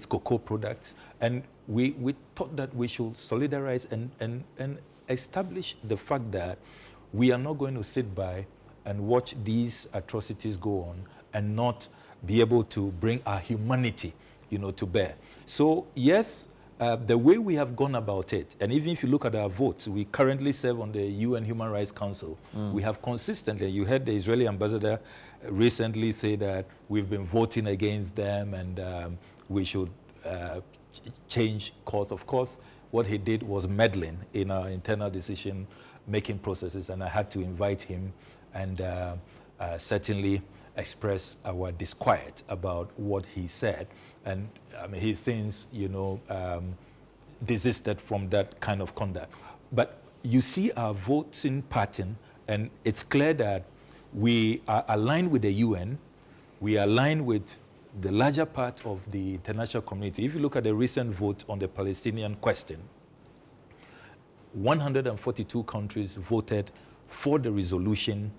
cocoa products, and we thought that we should solidarize and establish the fact that we are not going to sit by and watch these atrocities go on and not be able to bring our humanity, to bear. So yes, the way we have gone about it, and even if you look at our votes, we currently serve on the UN Human Rights Council. We have consistently, you heard the Israeli ambassador recently say that we've been voting against them and we should change course. Of course, what he did was meddling in our internal decision-making processes, and I had to invite him and certainly express our disquiet about what he said. And I mean, he's since, desisted from that kind of conduct. But you see our voting pattern, and it's clear that we are aligned with the UN, we are aligned with the larger part of the international community. If you look at the recent vote on the Palestinian question, 142 countries voted for the resolution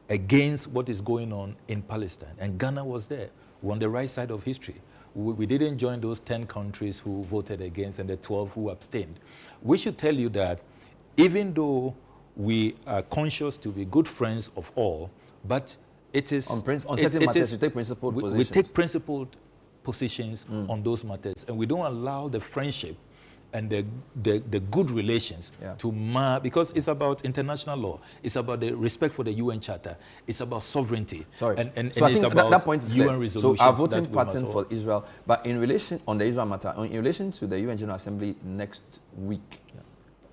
against what is going on in Palestine. And Ghana was there. We're on the right side of history. We didn't join those 10 countries who voted against and the 12 who abstained. We should tell you that even though we are conscious to be good friends of all, but it is... On certain matters, you take principled positions. We take principled positions on those matters, and we don't allow the friendship and the good relations to mar, because it's about international law, it's about the respect for the UN Charter, it's about sovereignty. Sorry. And so I it's think about that point is UN clear. resolutions. So our voting pattern for Israel, but in relation, on the Israel matter, in relation to the UN General Assembly next week,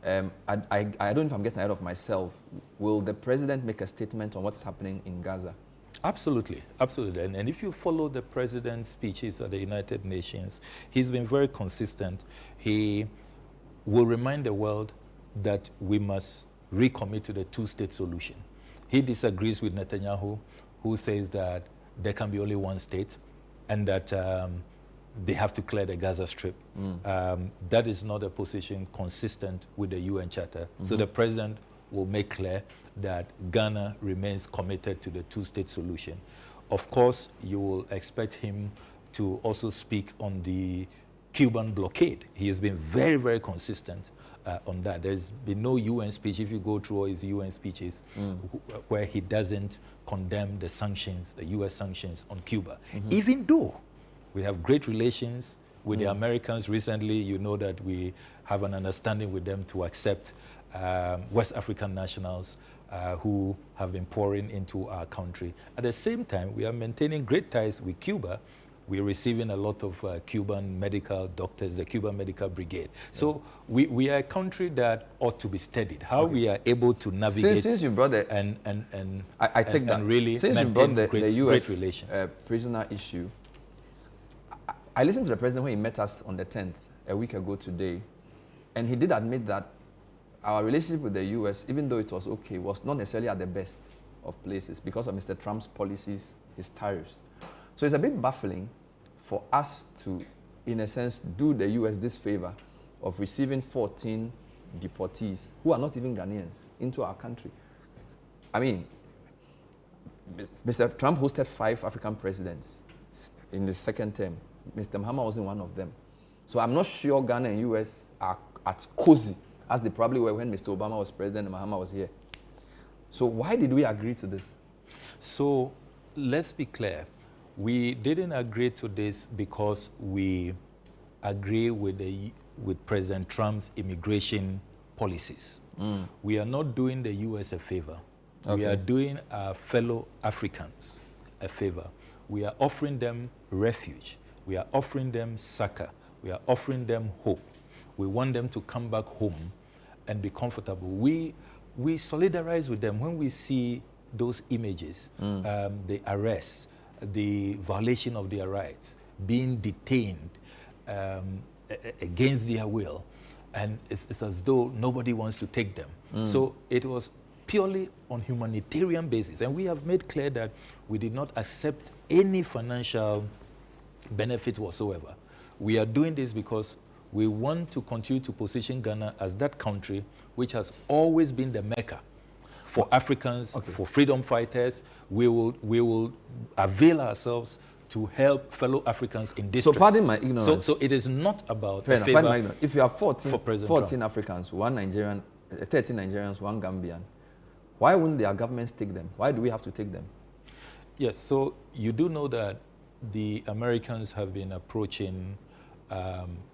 I don't know if I'm getting ahead of myself, will the president make a statement on what's happening in Gaza? Absolutely, absolutely. And if you follow the president's speeches at the United Nations, he's been very consistent. He will remind the world that we must recommit to the two-state solution. He disagrees with Netanyahu, who says that there can be only one state and that they have to clear the Gaza Strip. That is not a position consistent with the UN Charter. So the president will make clear that Ghana remains committed to the two-state solution. Of course, you will expect him to also speak on the Cuban blockade. He has been very, very consistent on that. There's been no UN speech, if you go through all his UN speeches, where he doesn't condemn the sanctions, the US sanctions on Cuba. Even though we have great relations with the Americans recently, you know that we have an understanding with them to accept West African nationals who have been pouring into our country. At the same time, we are maintaining great ties with Cuba. We're receiving a lot of Cuban medical doctors, the Cuban Medical Brigade. So we are a country that ought to be studied. How we are able to navigate since you brought the, I take that. And really since you brought the US great relations. Prisoner issue, I listened to the president when he met us on the 10th, a week ago today, and he did admit that our relationship with the US, even though it was okay, was not necessarily at the best of places because of Mr. Trump's policies, his tariffs. So it's a bit baffling for us to, in a sense, do the US this favor of receiving 14 deportees who are not even Ghanaians into our country. I mean, Mr. Trump hosted 5 African presidents in the second term. Mr. Mahama wasn't one of them. So I'm not sure Ghana and US are as cozy as they probably were when Mr. Obama was president and Mahama was here. So why did we agree to this? So let's be clear. We didn't agree to this because we agree with President Trump's immigration policies. We are not doing the US a favor. We are doing our fellow Africans a favor. We are offering them refuge. We are offering them succor. We are offering them hope. We want them to come back home and be comfortable. We solidarize with them when we see those images, the arrests, the violation of their rights, being detained against their will, and it's as though nobody wants to take them. So it was purely on humanitarian basis, and we have made clear that we did not accept any financial benefit whatsoever. We are doing this because we want to continue to position Ghana as that country which has always been the Mecca for Africans, for freedom fighters. We will avail ourselves to help fellow Africans in distress. So pardon my ignorance. So it is not about Fair a enough, favor pardon my ignorance. If you have 14, for President 14 Trump. Africans, 1 Nigerian, 13 Nigerians, 1 Gambian, why wouldn't their governments take them? Why do we have to take them? Yes, so you do know that the Americans have been approaching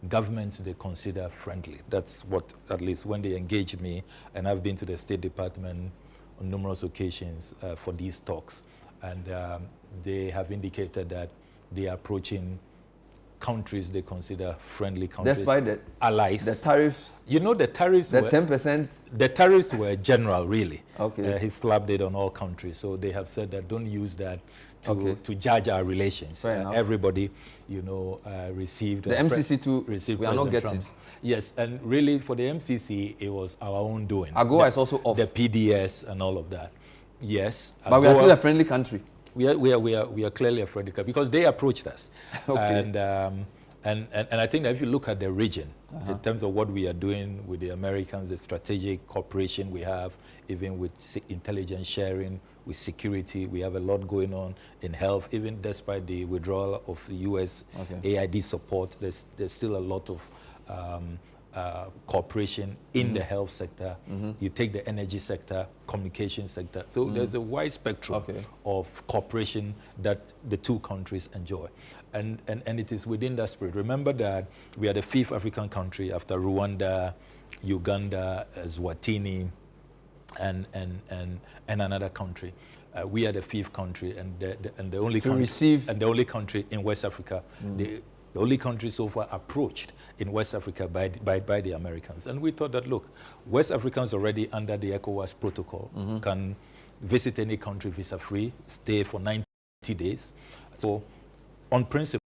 governments they consider friendly. That's what, at least when they engage me, and I've been to the State Department on numerous occasions for these talks, and they have indicated that they are approaching countries they consider friendly countries, despite the allies. The tariffs. You know, the tariffs. The were 10%. The tariffs were general, really. Okay. He slapped it on all countries, so they have said that don't use that to judge our relations. Fair enough. Everybody, you know, received The MCC too. Received We are not President getting. Trump's. Yes, and really for the MCC, it was our own doing. AGOA is also off. The PDS and all of that. Yes, But we are still a friendly country. We are clearly a friendly country because they approached us. Okay. And I think that if you look at the region, in terms of what we are doing with the Americans, the strategic cooperation we have, even with intelligence sharing, with security, we have a lot going on in health. Even despite the withdrawal of the U.S. AID support, there's still a lot of cooperation in the health sector. You take the energy sector, communication sector. So there's a wide spectrum of cooperation that the two countries enjoy. And it is within that spirit. Remember that we are the 5th African country after Rwanda, Uganda, Eswatini, and another country. We are the 5th country and the only country country in West Africa. The only country so far approached in West Africa by the Americans. And we thought that, look, West Africans already under the ECOWAS protocol can visit any country visa-free, stay for 90 days. So on principle,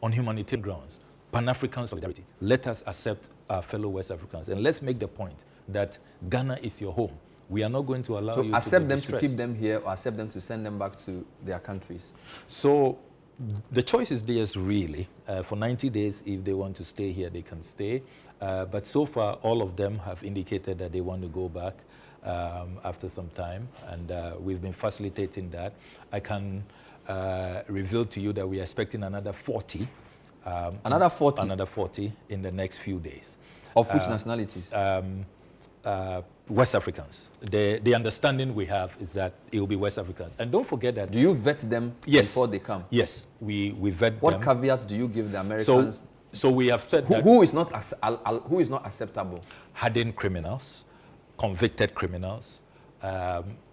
on humanitarian grounds, Pan-African solidarity, let us accept our fellow West Africans. And let's make the point that Ghana is your home. We are not going to allow you to accept be them distressed. to keep them here or accept them to send them back to their countries. So the choice is theirs, really. For 90 days, if they want to stay here, they can stay. But so far, all of them have indicated that they want to go back after some time. And we've been facilitating that. I can reveal to you that we are expecting another 40. Another 40? Another 40 in the next few days. Of which nationalities? West Africans. The understanding we have is that it will be West Africans. And don't forget that... Do you vet them before they come? Yes, we vet them. What caveats do you give the Americans? So we have said that... Who is not acceptable? Hardened criminals, convicted criminals.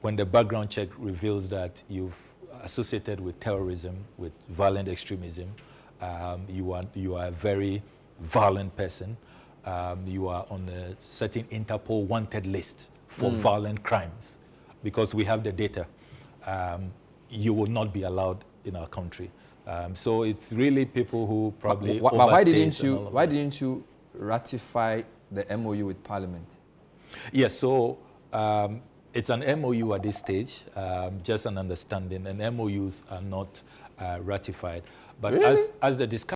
When the background check reveals that you've associated with terrorism, with violent extremism, you are a very violent person. You are on a certain Interpol wanted list for violent crimes, because we have the data. You will not be allowed in our country. So it's really people who probably why didn't you ratify the MOU with Parliament? Yes, so it's an MOU at this stage, just an understanding, and MOUs are not ratified. But really? as the discussion